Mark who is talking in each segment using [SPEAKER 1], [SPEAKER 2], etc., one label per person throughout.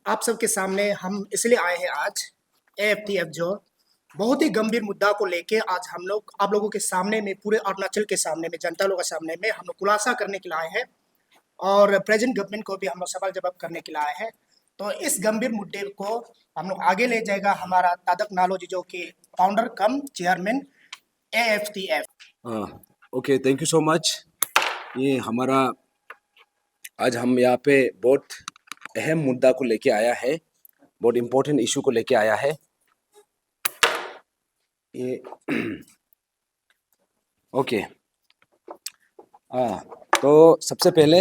[SPEAKER 1] आप सबके सामने हम इसलिए आए हैं आज एएफटीएफ जो बहुत ही गंभीर मुद्दा को लेके आज हम लोग आप लोगों के सामने में पूरे अरुणाचल के सामने में जनता लोगों के सामने में हम लोग खुलासा करने के लिए आए हैं और प्रेजेंट गवर्नमेंट को भी हम लोग सवाल जवाब करने के लिए आए हैं। तो इस गंभीर मुद्दे को हम लोग आगे ले जाएगा हमारा तादक नालोजी जो कि founder cum chairman AFTF.
[SPEAKER 2] Okay, thank you so much. ये हमारा आज हम यहाँ पे बहुत अहम मुद्दा को लेके आया है, बहुत इम्पोर्टेंट इशू को लेके आया है ये। ओके, तो सबसे पहले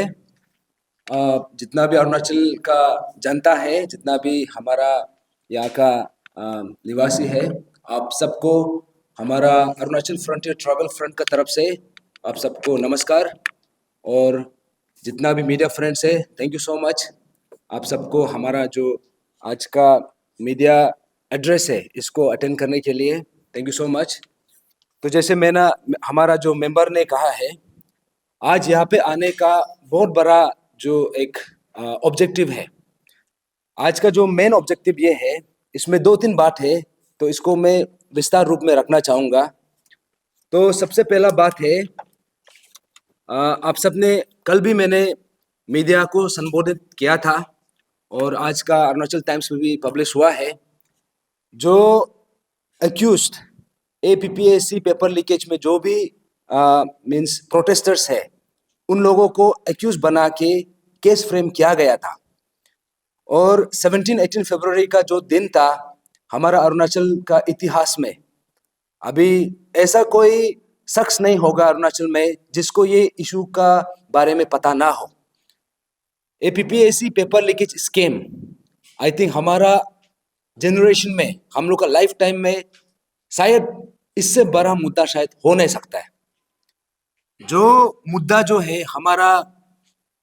[SPEAKER 2] जितना भी अरुणाचल का जनता है, जितना भी हमारा यहाँ का निवासी है, आप सबको हमारा अरुणाचल फ्रंटियर ट्रैवल फ्रंट का तरफ से आप सबको नमस्कार। और जितना भी मीडिया फ्रेंड्स है, थैंक यू सो मच। आप सबको हमारा जो आज का मीडिया एड्रेस है इसको अटेंड करने के लिए थैंक यू सो मच। तो जैसे हमारा जो मेंबर ने कहा है, आज यहाँ पे आने का बहुत बड़ा जो एक ऑब्जेक्टिव है। आज का जो मेन ऑब्जेक्टिव ये है, इसमें 2-3 बात है, तो इसको मैं विस्तार रूप में रखना चाहूँगा। तो सबसे पहला बात है, आप सबने कल भी मैंने मीडिया को संबोधित किया था और आज का अरुणाचल टाइम्स में भी पब्लिश हुआ है। जो एक्यूज्ड एपीपीएससी पेपर लीकेज में जो भी मींस प्रोटेस्टर्स है, उन लोगों को एक्यूज बना के केस फ्रेम किया गया था। और 17-18 फरवरी का जो दिन था, हमारा अरुणाचल का इतिहास में अभी ऐसा कोई शख्स नहीं होगा अरुणाचल में जिसको ये इशू का बारे में पता ना हो। APPSC paper leakage scam, I think हमारा जनरेशन में, हम लोग का लाइफ टाइम में शायद इससे बड़ा मुद्दा शायद हो नहीं सकता है। जो मुद्दा जो है, हमारा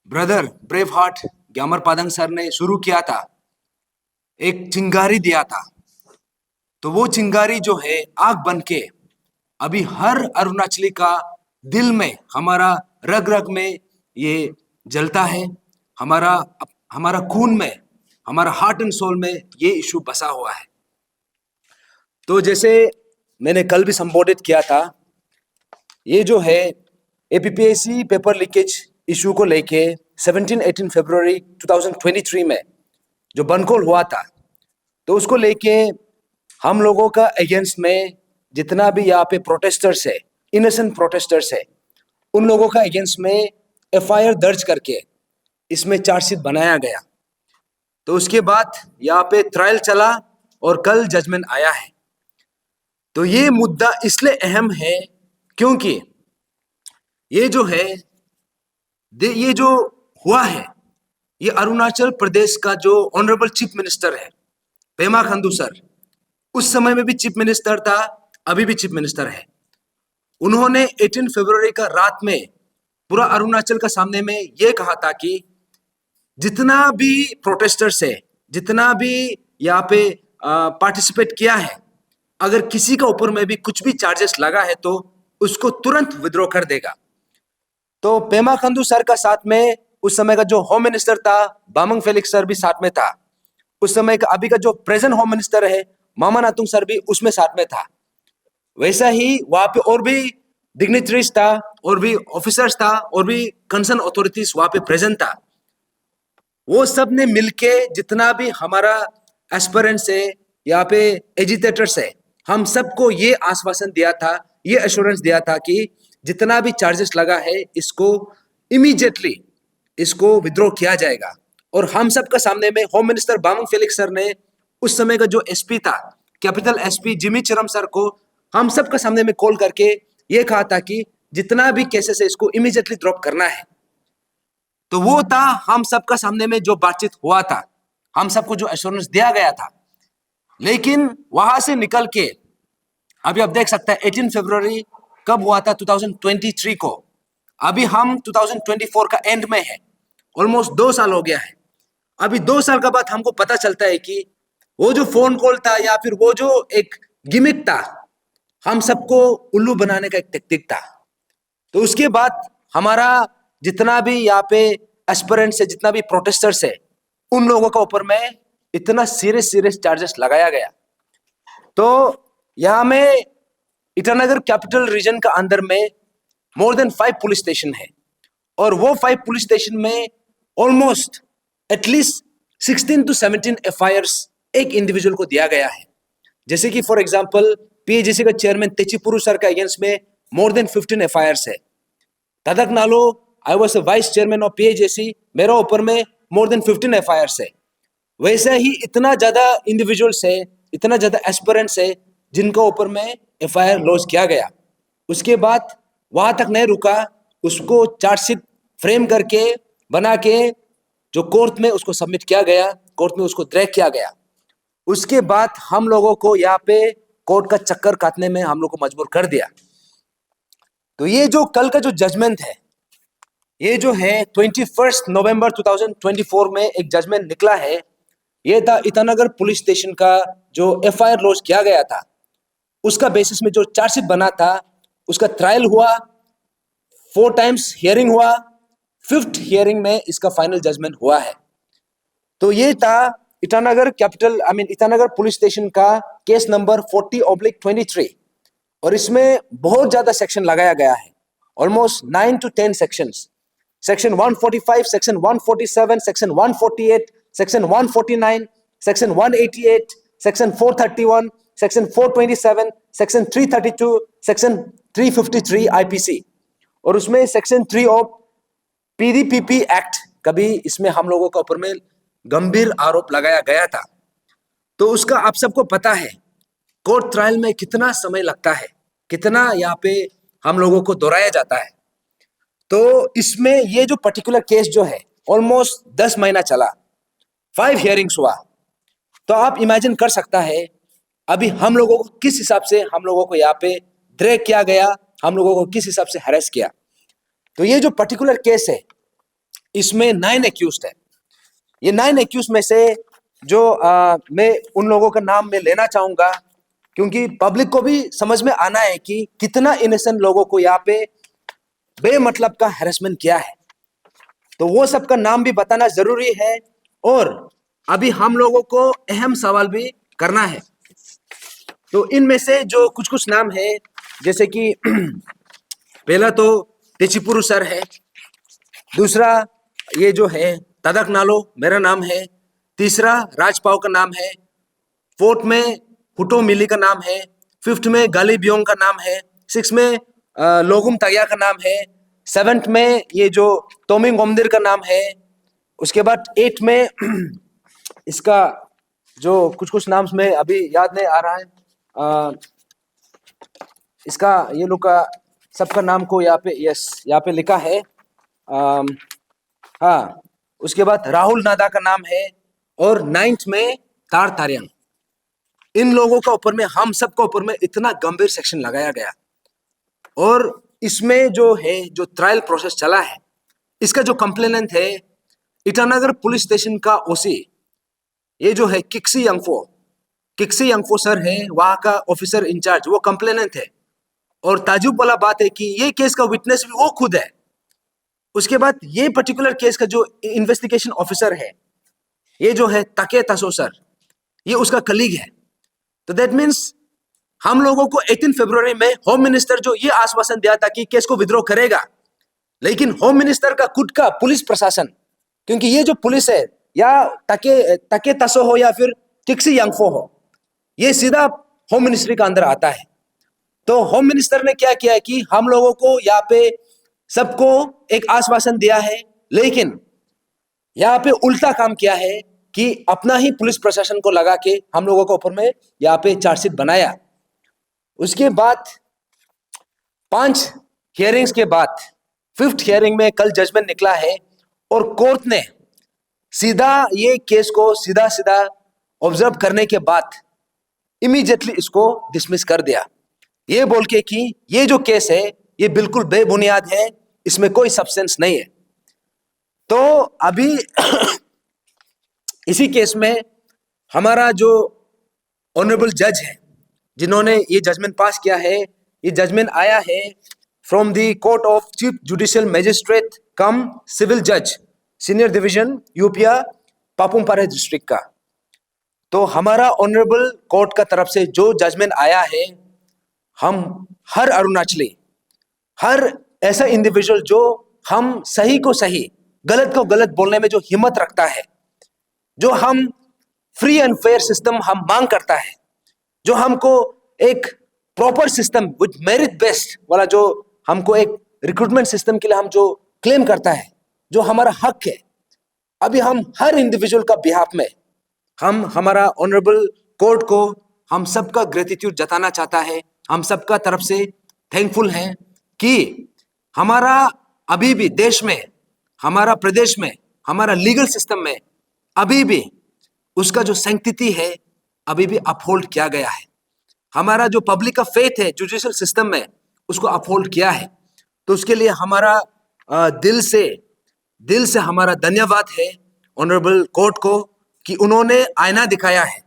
[SPEAKER 2] ब्रदर ब्रेव हार्ट ग्यामर पादंग सर ने शुरू किया था, एक चिंगारी दिया था। तो वो चिंगारी जो है आग बन के अभी हर अरुणाचली का दिल में, हमारा रग रग में ये जलता है। हमारा खून में, हमारा हार्ट एंड सोल में ये इशू बसा हुआ है। तो जैसे मैंने कल भी संबोधित किया था, ये जो है एपीपीएससी पेपर लीकेज इशू को लेके 17-18 फरवरी 2023 में जो बनकोल हुआ था, तो उसको लेके हम लोगों का अगेंस्ट में जितना भी यहाँ पे प्रोटेस्टर्स है, इनोसेंट प्रोटेस्टर्स है, उन लोगों का अगेंस्ट में एफआईआर दर्ज करके इसमें चार्जशीट बनाया गया। तो उसके बाद यहाँ पे ट्रायल चला और कल जजमेंट आया है। तो ये मुद्दा इसलिए अहम है क्योंकि ये जो है, ये जो हुआ है, ये अरुणाचल प्रदेश का जो ऑनरेबल चीफ मिनिस्टर है पेमा खांडू सर, उस समय में भी चीफ मिनिस्टर था, अभी भी चीफ मिनिस्टर है। उन्होंने 18 फरवरी का रात में पूरा अरुणाचल का सामने में ये कहा था कि जितना भी प्रोटेस्टर्स है, जितना भी यहाँ पे पार्टिसिपेट किया है, अगर किसी का ऊपर में भी कुछ भी चार्जेस लगा है तो उसको तुरंत विड्रॉ कर देगा। तो पेमा खांडू सर का साथ में उस समय का जो होम मिनिस्टर था बामंग फेलिक्स सर भी साथ में था। उस समय का अभी का जो प्रेजेंट होम मिनिस्टर है मामा नातुंग सर भी उसमें साथ में था। वैसा ही वहां पे और भी डिग्निटरीज था, और भी ऑफिसर्स था, और भी कंसर्न अथॉरिटीज वहां पे प्रेजेंट था। वो सब ने मिलके जितना भी हमारा एस्पिरेंट्स है, यहाँ पे एजिटेटर्स है, हम सबको ये आश्वासन दिया था, ये एश्योरेंस दिया था कि जितना भी चार्जेस लगा है इसको इमीडिएटली इसको विड्रॉ किया जाएगा। और हम सबका सामने में home minister Bamang Felix sir ने उस समय का जो एसपी था, कैपिटल एसपी जिमी चिरम सर को हम सबका सामने में कॉल करके ये कहा था कि जितना भी केसेस है इसको इमीडिएटली ड्रॉप करना है। तो वो था हम सबका सामने में जो बातचीत हुआ था, हम सबको जो एश्योरेंस दिया गया था। लेकिन वहां से निकल के अभी आप देख सकते हैं 18 फरवरी कब हुआ था, 2023 को। अभी हम 2024 का एंड में है, ऑलमोस्ट 2 साल हो गया है। अभी 2 साल के बाद हमको पता चलता है कि वो जो फोन कॉल था या फिर वो जो एक गिमिक था, हम सबको उल्लू बनाने का एक टेक्निक था। तो उसके बाद हमारा जितना भी यहाँ पे एस्पिरेंट्स है, जितना भी प्रोटेस्टर्स है, उन लोगों के ऊपर में इतना सीरियस चार्जेस लगाया गया। तो यहाँ में ईटानगर कैपिटल रीजन का अंदर में मोर देन 5 पुलिस स्टेशन है, और वो 5 पुलिस स्टेशन में ऑलमोस्ट एटलीस्ट 16 to 17 FIRs एक इंडिविजुअल को दिया गया है। जैसे कि फॉर एग्जांपल PAJC का चेयरमैन तेचिपुरु सर का अगेंस्ट में मोर देन 15 FIRs है। Tadak Nalo I was vice chairman of PAJC, मेरा ऊपर में मोर देन 15 FIRs है। वैसे ही इतना ज्यादा इंडिविजुअल्स है, इतना ज्यादा एस्पिरेंट्स है जिनका ऊपर में FIR लॉन्च किया गया। उसके बाद वहां तक नहीं रुका, उसको चार्जशीट फ्रेम करके बना के जो कोर्ट में उसको सबमिट किया गया, कोर्ट में उसको ड्रैग किया गया। उसके बाद हम लोगों को यहाँ पे कोर्ट का चक्कर काटने में हम लोग को मजबूर कर दिया। तो ये जो कल का जो जजमेंट है, ये जो है 21 नवंबर 2024 में एक जजमेंट निकला है। ये था ईटानगर पुलिस स्टेशन का जो FIR लॉन्च किया गया था, उसका बेसिस में जो चार्जशीट बना था, उसका ट्रायल हुआ, 4 टाइम्स हियरिंग हुआ, 5th हियरिंग में इसका फाइनल जजमेंट हुआ है। तो ये था ईटानगर ईटानगर पुलिस स्टेशन का केस नंबर 40/23, और इसमें बहुत ज्यादा सेक्शन लगाया गया है, almost 9 to 10 sections. Section 145, section 147, section 148, section 149, section 188, section 431, section 427, section 332, section 353 IPC, और उसमें सेक्शन 3 ऑफ PDPP एक्ट का भी इसमें हम लोगों के ऊपर में गंभीर आरोप लगाया गया था। तो उसका आप सबको पता है कोर्ट ट्रायल में कितना समय लगता है, कितना यहाँ पे हम लोगों को दोहराया जाता है। तो इसमें ये जो पर्टिकुलर केस जो है ऑलमोस्ट 10 महीना चला, 5 हियरिंग्स हुआ। तो आप इमेजिन कर सकता है अभी हम लोगों को किस हिसाब से हम लोगों को यहाँ पे ड्रैग किया गया, हम लोगों को किस हिसाब से हैरेस किया। तो ये जो पर्टिकुलर केस है, इसमें 9 एक्यूज्ड है। ये 9 एक्यूज में से जो मैं उन लोगों का नाम मैं लेना चाहूंगा, क्योंकि पब्लिक को भी समझ में आना है कि कितना इनोसेंट लोगों को यहाँ पे बेमतलब का हैरेसमेंट किया है। तो वो सबका नाम भी बताना जरूरी है, और अभी हम लोगों को अहम सवाल भी करना है। तो इनमें से जो कुछ नाम है, जैसे कि पहला तो तेचिपुरु सर है, दूसरा ये जो है तदक नालो मेरा नाम है, तीसरा राजपाव का नाम है, 4th में हुटो मिली का नाम है, 5th में गाली बियोंग का नाम है, 6th में लोगुम तगिया का नाम है, 7th में ये जो तोमिंग गोमदिर का नाम है, उसके बाद 8th में इसका जो कुछ नाम में अभी याद नहीं आ रहा है, इसका ये लोग का सबका नाम को यहाँ पे लिखा है। हाँ, उसके बाद राहुल नादा का नाम है, और 9th में तार तारियंग। इन लोगों का ऊपर में, हम सबका ऊपर में इतना गंभीर सेक्शन लगाया गया, और इसमें जो है जो ट्रायल प्रोसेस चला है, इसका जो कंप्लेनेंट है ईटानगर पुलिस स्टेशन का OC, ये जो है किक्सी यंगफो सर है, वहां का ऑफिसर इंचार्ज, वो कंप्लेनेंट है। और ताजुब वाला बात है कि ये केस का विटनेस भी वो खुद है। उसके बाद ये पर्टिकुलर केस का जो इन्वेस्टिगेशन ऑफिसर है, ये जो है ताके तासो सर, ये उसका कलीग है। तो दैट मीन्स हम लोगों को 18 फरवरी में होम मिनिस्टर जो ये आश्वासन दिया था कि केस को विड्रॉ करेगा, लेकिन होम मिनिस्टर का खुद का पुलिस प्रशासन, क्योंकि ये जो पुलिस है, या ताके तासो हो या फिर किक्सी यंगफो हो, ये सीधा होम मिनिस्ट्री का अंदर आता है। तो होम मिनिस्टर ने क्या किया है कि हम लोगों को यहाँ पे सबको एक आश्वासन दिया है, लेकिन यहाँ पे उल्टा काम किया है कि अपना ही पुलिस प्रशासन को लगा के हम लोगों को ऊपर में यहाँ पे चार्जशीट बनाया। उसके बाद 5 हियरिंग्स के बाद 5th हियरिंग में कल जजमेंट निकला है, और कोर्ट ने सीधा ये केस को सीधा ऑब्जर्व करने के बाद इमीडिएटली इसको डिसमिस कर दिया, ये बोल के कि ये जो केस है ये बिल्कुल बेबुनियाद है, इसमें कोई सब्सटेंस नहीं है। तो अभी इसी केस में हमारा जो ऑनरेबल जज है, जिन्होंने ये जजमेंट पास किया है, ये जजमेंट आया है from the court of chief judicial magistrate cum civil जज senior division Yupia Papum Pare district का। तो हमारा ऑनरेबल कोर्ट का तरफ से जो जजमेंट आया है, हम हर अरुणाचली, हर ऐसा इंडिविजुअल जो हम सही को सही, गलत को गलत बोलने में जो हिम्मत रखता है, जो हम फ्री एंड फेयर सिस्टम हम मांग करता है, जो हमको एक proper system with merit based वाला, जो हमको एक रिक्रूटमेंट सिस्टम के लिए हम जो क्लेम करता है, जो हमारा हक है, अभी हम हर इंडिविजुअल का बिहाफ में हम हमारा ऑनरेबल कोर्ट को हम सबका ग्रेटिट्यूड जताना चाहता है। हम सबका तरफ से थैंकफुल हैं कि हमारा अभी भी देश में, हमारा प्रदेश में, हमारा लीगल सिस्टम में अभी भी उसका जो सैंक्टिटी है अभी भी अपहोल्ड किया गया है। हमारा जो पब्लिक का फेथ है जुडिशियल सिस्टम में, उसको अपहोल्ड किया है। तो उसके लिए हमारा दिल से हमारा धन्यवाद है ऑनरेबल कोर्ट को कि उन्होंने आईना दिखाया है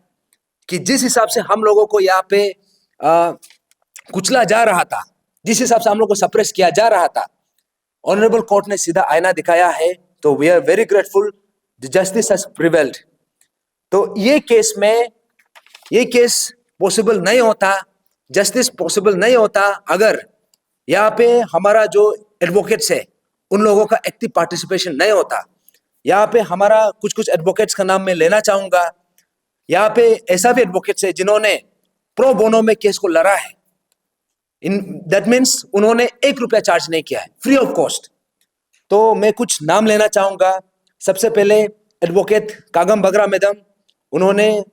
[SPEAKER 2] कि जिस हिसाब से हम लोगों को यहाँ पे कुचला जा रहा था, जिस हिसाब से हम लोग को सप्रेस किया जा रहा था, ऑनरेबल कोर्ट ने सीधा आईना दिखाया है। तो we are very grateful, the justice has prevailed. तो ये केस पॉसिबल नहीं होता, जस्टिस पॉसिबल नहीं होता अगर यहाँ पे हमारा जो एडवोकेट्स है उन लोगों का एक्टिव पार्टिसिपेशन नहीं होता। यहाँ पे हमारा कुछ एडवोकेट्स का नाम मैं लेना चाहूंगा। यहाँ पे ऐसा भी एडवोकेट्स है जिन्होंने प्रो बोनो में केस को लड़ा है। दैट मीन्स उन्होंने 1 रुपया चार्ज नहीं किया है, फ्री ऑफ कॉस्ट। तो मैं कुछ नाम लेना चाहूंगा। सबसे पहले एडवोकेट कागम बगरा मैडम, उन्होंने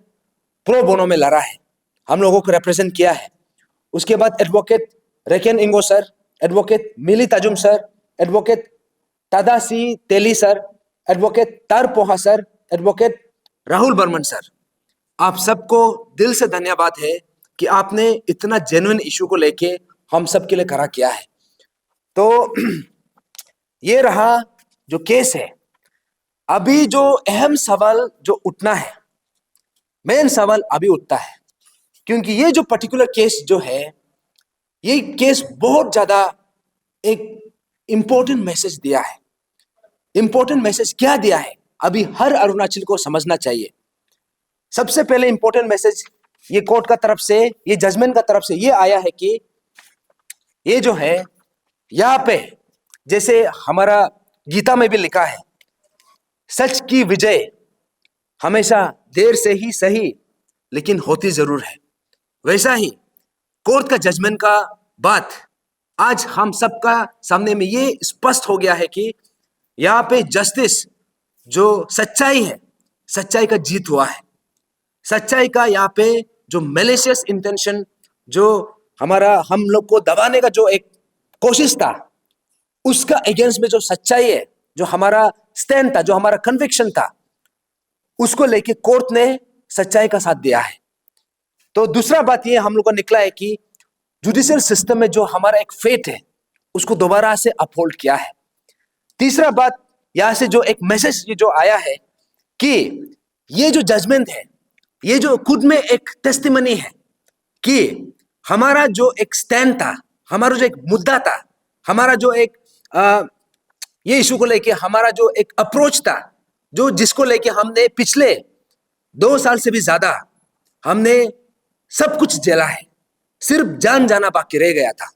[SPEAKER 2] प्रो बोनो में लड़ा है, हम लोगों को रिप्रेजेंट किया है। उसके बाद advocate Reken Ingo sir, advocate Mili Tajum sir, advocate Tadasi Teli sir, advocate Tar Poha sir, advocate Rahul Barman sir, आप सबको दिल से धन्यवाद है कि आपने इतना जेन्युइन इशू को लेके हम सब के लिए खड़ा किया है। तो ये रहा जो केस है। अभी जो अहम सवाल जो उठना है, मेन सवाल अभी उठता है, क्योंकि ये जो पर्टिकुलर केस जो है, ये केस बहुत ज्यादा एक इंपॉर्टेंट मैसेज दिया है। इंपॉर्टेंट मैसेज क्या दिया है अभी हर अरुणाचल को समझना चाहिए। सबसे पहले इंपॉर्टेंट मैसेज ये कोर्ट का तरफ से, ये जजमेंट का तरफ से ये आया है कि ये जो है यहाँ पे, जैसे हमारा गीता में भी लिखा है, सच की विजय हमेशा देर से ही सही लेकिन होती जरूर है। वैसा ही कोर्ट का जजमेंट का बात आज हम सबका सामने में ये स्पष्ट हो गया है कि यहाँ पे जस्टिस, जो सच्चाई है, सच्चाई का जीत हुआ है। सच्चाई का यहाँ पे जो मैलिशियस इंटेंशन, जो हम लोग को दबाने का जो एक कोशिश था, उसका अगेंस्ट में जो सच्चाई है, जो हमारा स्टैंड था, जो हमारा कन्विक्शन था, उसको लेके कोर्ट ने सच्चाई का साथ दिया है। तो दूसरा बात ये हम लोग को निकला है कि जुडिशियल सिस्टम में जो हमारा एक फेट है, उसको दोबारा से अपहोल्ड किया है। तीसरा बात यहां से जो एक मैसेज जो आया है कि ये जो जजमेंट है, ये जो खुद में एक टेस्टिमनी है कि हमारा जो एक स्टैंड था, हमारा जो एक मुद्दा था, हमारा जो एक ये इशू को लेके हमारा जो एक अप्रोच था, जो जिसको लेके हमने पिछले 2 साल से भी ज्यादा हमने सब कुछ झेला है, सिर्फ जान जाना बाकी रह गया था।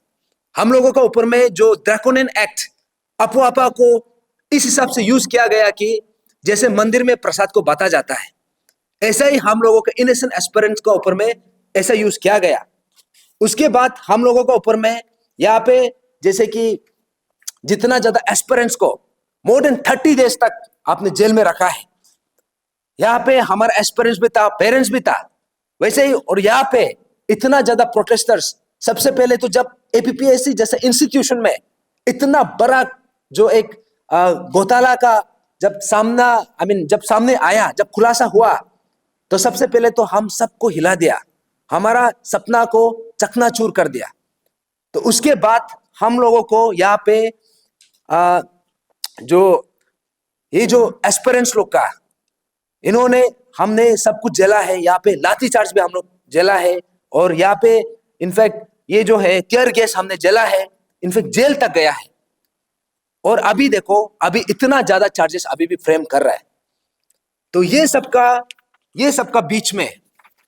[SPEAKER 2] हम लोगों का ऊपर में जो ड्रैकोनियन एक्ट अफवाह को इस हिसाब से यूज किया गया कि जैसे मंदिर में प्रसाद को बांटा जाता है, ऐसा ही हम लोगों के इनोसेंट एस्पिरेंट्स का ऊपर में ऐसा यूज किया गया। उसके बाद हम लोगों का ऊपर में यहाँ पे जैसे कि जितना ज्यादा एस्पिरेंट्स को मोर देन 30 डेज तक आपने जेल में रखा है। यहाँ पे हमारा एस्पिरेंट्स भी था, पेरेंट्स भी था, वैसे ही। और यहाँ पे इतना ज्यादा प्रोटेस्टर्स, सबसे पहले तो जब एपीपीएससी जैसे इंस्टीट्यूशन में इतना बड़ा जो एक घोटाला का जब सामने आया, जब खुलासा हुआ, तो सबसे पहले तो हम सबको हिला दिया, हमारा सपना को चकनाचूर कर दिया। तो उसके बाद हम लोगों को यहाँ पे जो एस्पिरेंट्स लोग का, हमने सब कुछ झेला है। यहाँ पे लाठी चार्ज भी हम लोग झेला है, और यहाँ पे इनफैक्ट ये जो है टीयर गैस हमने झेला है, इनफैक्ट जेल तक गया है। और अभी देखो, अभी इतना ज्यादा चार्जेस अभी भी फ्रेम कर रहा है। तो ये सबका ये सबका बीच में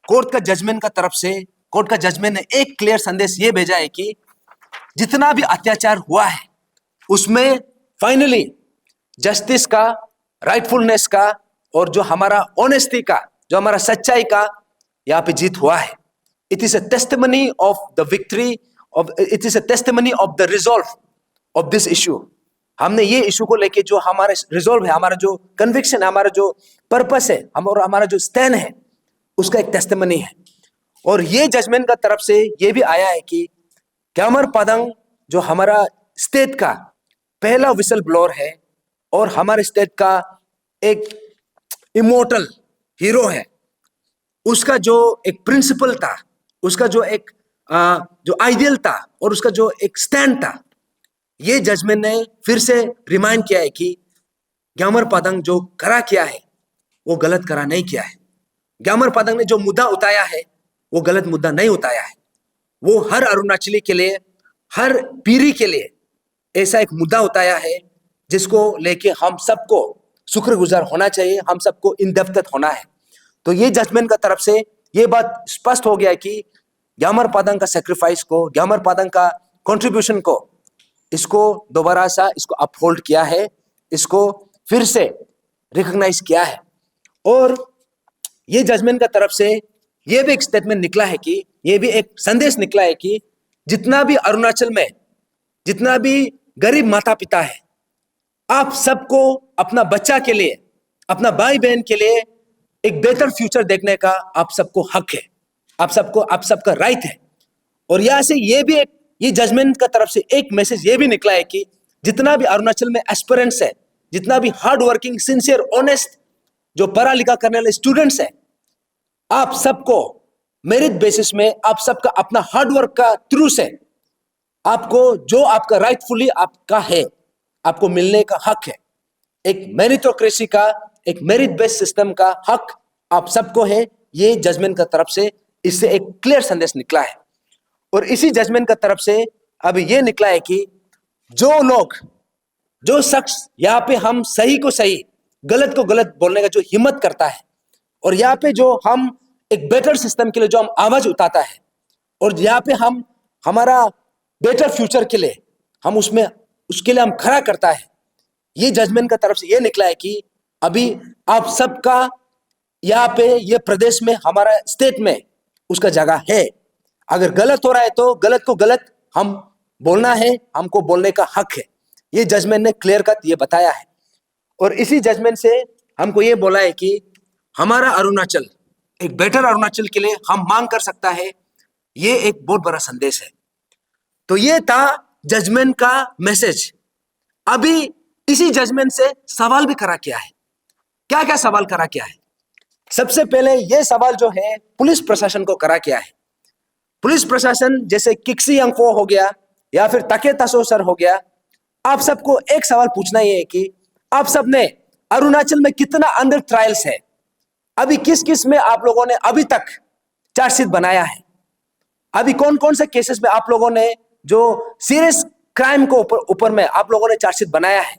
[SPEAKER 2] कोर्ट का जजमेंट का तरफ से कोर्ट का जजमेंट ने एक क्लियर संदेश ये भेजा है कि जितना भी अत्याचार हुआ है उसमें फाइनली जस्टिस का, राइटफुलनेस का और जो हमारा ऑनेस्टी का, जो हमारा सच्चाई का यहाँ पे जीत हुआ है. It is a testimony of the victory of, it is a testimony of the resolve of this issue. हमने ये इशू को लेके जो हमारा रिजॉल्व है, हमारा जो कन्विक्शन है, हमारा जो पर्पस है, हमारा जो स्टैंड है, उसका एक टेस्टिमनी है. और ये जजमेंट का तरफ से ये भी आया है कि ग्यामर पादंग जो हमारा स्टेट का पहला विसल ब्लोअर है और हमारे स्टेट का एक इमोर्टल हीरो है, उसका जो एक प्रिंसिपल था, उसका जो एक जो आइडियल था और उसका जो एक स्टैंड था, ये जजमेंट ने फिर से रिमाइंड किया है कि ग्यामर पादंग जो करा किया है वो गलत करा नहीं किया है. ग्यामर पादंग ने जो मुद्दा उठाया है वो गलत मुद्दा नहीं उठाया है. वो हर अरुणाचली के लिए, हर पीढ़ी के लिए ऐसा एक मुद्दा उठाया है जिसको लेके हम सबको शुक्रगुजार होना चाहिए, हम सबको इंडेप्थ होना है. तो ये जजमेंट का तरफ से ये बात स्पष्ट हो गया कि ग्यामर पादंग का सेक्रीफाइस को, ग्यामर पादंग का कंट्रीब्यूशन को, इसको दोबारा सा इसको अपहोल्ड किया है, इसको फिर से रिकॉग्नाइज किया है. और ये जजमेंट का तरफ से ये भी एक स्टेटमेंट निकला है कि, ये भी एक संदेश निकला है कि जितना भी अरुणाचल में जितना भी गरीब माता पिता है, आप सबको अपना बच्चा के लिए, अपना भाई बहन के लिए एक बेहतर फ्यूचर देखने का आप सबको हक है, आप सबका राइट है. और यहां से ये भी एक, ये जजमेंट का तरफ से एक मैसेज ये भी निकला है कि जितना भी अरुणाचल में एस्पिरेंट्स है, जितना भी हार्ड वर्किंग, सिंसियर, ऑनेस्ट जो पढ़ा लिखा करने वाले स्टूडेंट्स है, आप सबको मेरिट बेसिस में, आप सबका अपना हार्ड वर्क का थ्रू से आपको जो आपका राइटफुली आपका है, आपको मिलने का हक है. एक मेरिटोक्रेसी का, एक मेरिट बेस्ड सिस्टम का हक आप सबको है. ये जजमेंट का तरफ से इससे एक क्लियर संदेश निकला है. और इसी जजमेंट का तरफ से अब ये निकला है कि जो लोग, जो शख्स यहाँ पे हम सही को सही, गलत को गलत बोलने का जो हिम्मत करता है, और यहाँ पे जो हम एक बेटर सिस्टम के लिए जो हम आवाज उठाता है, और यहाँ पे हम हमारा बेटर फ्यूचर के लिए हम उसके लिए हम खड़ा करता है, ये जजमेंट का तरफ से ये निकला है कि अभी आप सबका यहाँ पे ये प्रदेश में, हमारा स्टेट में उसका जगह है. अगर गलत हो रहा है तो गलत को गलत हम बोलना है, हमको बोलने का हक है. ये जजमेंट ने क्लियर कट ये बताया है. और इसी जजमेंट से हमको ये बोला है कि हमारा अरुणाचल एक बेटर अरुणाचल के लिए हम मांग कर सकता है. ये एक बहुत बड़ा संदेश है. तो ये था जजमेंट का मैसेज. अभी इसी जजमेंट से सवाल भी करा किया है. क्या क्या सवाल करा किया है? सबसे पहले ये सवाल जो है पुलिस प्रशासन को करा किया है. पुलिस प्रशासन जैसे किक्सी अंगफो हो गया या फिर तके तसो सर हो गया, आप सबको एक सवाल पूछना ये है कि आप सबने अरुणाचल में कितना अंडर ट्रायल्स है, अभी किस किस में आप लोगों ने अभी तक चार्जशीट बनाया है, अभी कौन कौन से केसेस में आप लोगों ने जो सीरियस क्राइम को ऊपर में आप लोगों ने चार्जशीट बनाया है.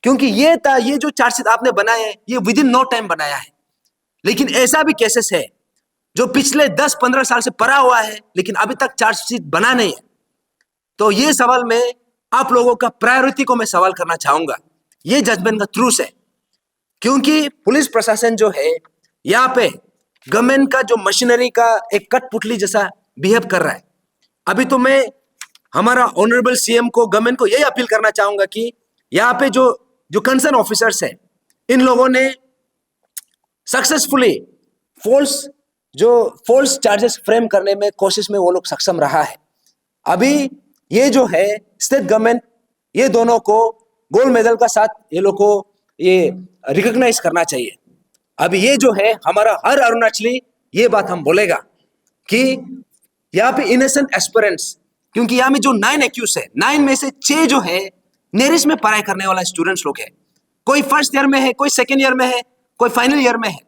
[SPEAKER 2] क्योंकि ये जो चार्जशीट आपने बनाया है ये विद इन नो टाइम बनाया है. लेकिन ऐसा भी केसेस है जो पिछले 10-15 साल से पड़ा हुआ है लेकिन अभी तक चार्जशीट बना नहीं है. तो ये सवाल में आप लोगों का प्रायोरिटी को मैं सवाल करना चाहूंगा ये जजमेंट का थ्रू से. क्योंकि पुलिस प्रशासन जो है यहाँ पे गवर्नमेंट का जो मशीनरी का एक कठपुतली जैसा बिहेव कर रहा है. अभी तो मैं हमारा ऑनरेबल सीएम को, गवर्नमेंट को यही अपील करना चाहूंगा कि यहाँ पे जो कंसर्न ऑफिसर्स है, इन लोगों ने सक्सेसफुली फॉल्स चार्जेस फ्रेम करने में कोशिश में वो लोग सक्षम रहा है. अभी ये जो है स्टेट गवर्नमेंट ये दोनों को गोल्ड मेडल का साथ ये लोग को ये रिकॉग्नाइज करना चाहिए. अभी ये जो है हमारा हर अरुणाचली ये बात हम बोलेगा कि यहाँ पे इनोसेंट एस्पिरेंट्स, क्योंकि यहाँ में जो 9 एक्यूज है, 9 में से 6 जो है नेरिस में पढ़ाई करने वाला स्टूडेंट्स लोग है. कोई फर्स्ट ईयर में है, कोई सेकेंड ईयर में है, कोई फाइनल ईयर में है.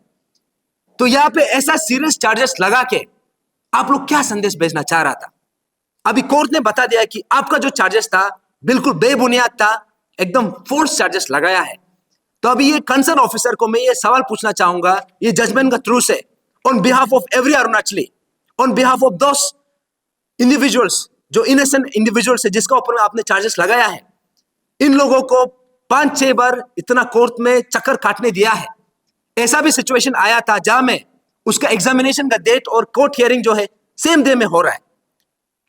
[SPEAKER 2] तो यहाँ पे ऐसा सीरियस चार्जेस लगा के आप लोग क्या संदेश भेजना चाह रहा था? अभी कोर्ट ने बता दिया कि आपका जो चार्जेस था बिल्कुल बेबुनियाद था, एकदम फोर्स चार्जेस लगाया है. तो अभी ये कंसर्न ऑफिसर को मैं ये सवाल पूछना चाहूंगा, ये जजमेंट का थ्रू से, on behalf of every Arunachali, on behalf of those individuals जो इनोसेंट इंडिविजुअल्स है जिसका ऊपर में आपने चार्जेस लगाया है, इन लोगों को 5-6 बार इतना कोर्ट में चक्कर काटने दिया है। ऐसा भी सिचुएशन आया था जहां में उसका एग्जामिनेशन का डेट और कोर्ट हियरिंग जो है सेम डे में हो रहा है,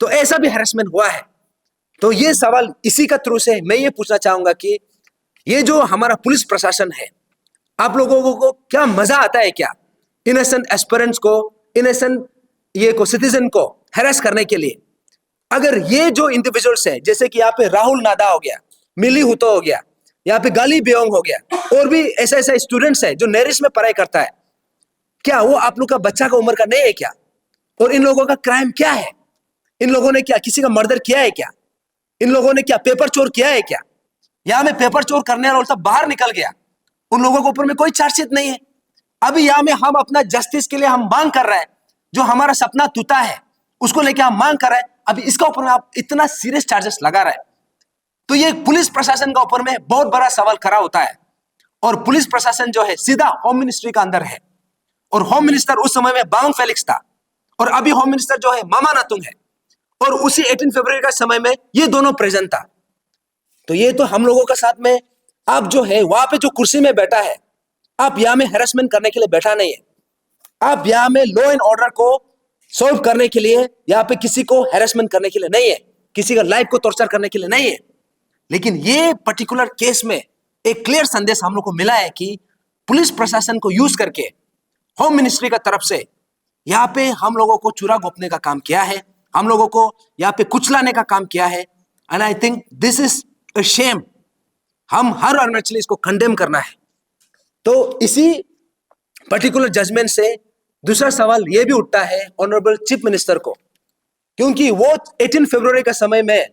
[SPEAKER 2] तो ऐसा भी हैरेसमेंट हुआ है। तो ये सवाल इसी का थ्रू से मैं ये पूछना चाहूंगा कि ये जो हमारा पुलिस प्रशासन है, आप लोगों को क्या मजा आता है क्या इनोसेंट एस्पिरेंट्स को, इनोसेंट ये को सिटीजन को हैरेस करने के लिए? अगर ये जो इंडिविजुअल्स है, जैसे कि यहाँ पे राहुल नादा हो गया, मिली हुतो हो गया, यहाँ पे गाली बेओंग हो गया, और भी ऐसा ऐसा स्टूडेंट्स है जो नेरिस में पढ़ाई करता है, क्या वो आप लोग का बच्चा का उम्र का नहीं है क्या? और इन लोगों का क्राइम क्या है? इन लोगों ने क्या किसी का मर्डर किया है क्या? इन लोगों ने क्या पेपर चोर किया है क्या? यहाँ में पेपर चोर करने वाला सब बाहर निकल गया, उन लोगों के ऊपर में कोई चार्जशीट नहीं है। अभी यहाँ में हम अपना जस्टिस के लिए हम मांग कर रहे हैं, जो हमारा सपना टूटा है उसको लेके हम मांग कर रहे हैं। अभी इसका ऊपर में आप इतना सीरियस चार्जेस लगा रहे हैं, तो ये पुलिस प्रशासन का ऊपर में बहुत बड़ा सवाल खड़ा होता है। और पुलिस प्रशासन जो है सीधा होम मिनिस्ट्री का अंदर है, और होम मिनिस्टर उस समय में बांग फेलिक्स था, और अभी होम मिनिस्टर जो है मामा नातुंग है, और उसी 18 फरवरी का समय में ये दोनों प्रेजेंट था। तो ये तो हम लोगों का साथ में आप जो है वहां पे जो कुर्सी में बैठा है, आप यहाँ में हैरेसमेंट करने के लिए बैठा नहीं है, आप यहाँ में लॉ एंड ऑर्डर को सॉल्व करने के लिए, यहाँ पे किसी को हैरेसमेंट करने के लिए नहीं है, किसी का लाइफ को टॉर्चर करने के लिए नहीं है। लेकिन ये पर्टिकुलर केस में एक क्लियर संदेश हम लोग को मिला है कि पुलिस प्रशासन को यूज करके होम मिनिस्ट्री का तरफ से यहाँ पे हम लोगों को चुरा घोंपने का काम किया है, हम लोगों को यहाँ पे कुचलाने का काम किया है। And I think this is a shame. हम हर अरुणाचली इसको कंडेम करना है। तो इसी पर्टिकुलर जजमेंट से दूसरा सवाल यह भी उठता है ऑनरेबल चीफ मिनिस्टर को, क्योंकि वो 18 फरवरी का समय में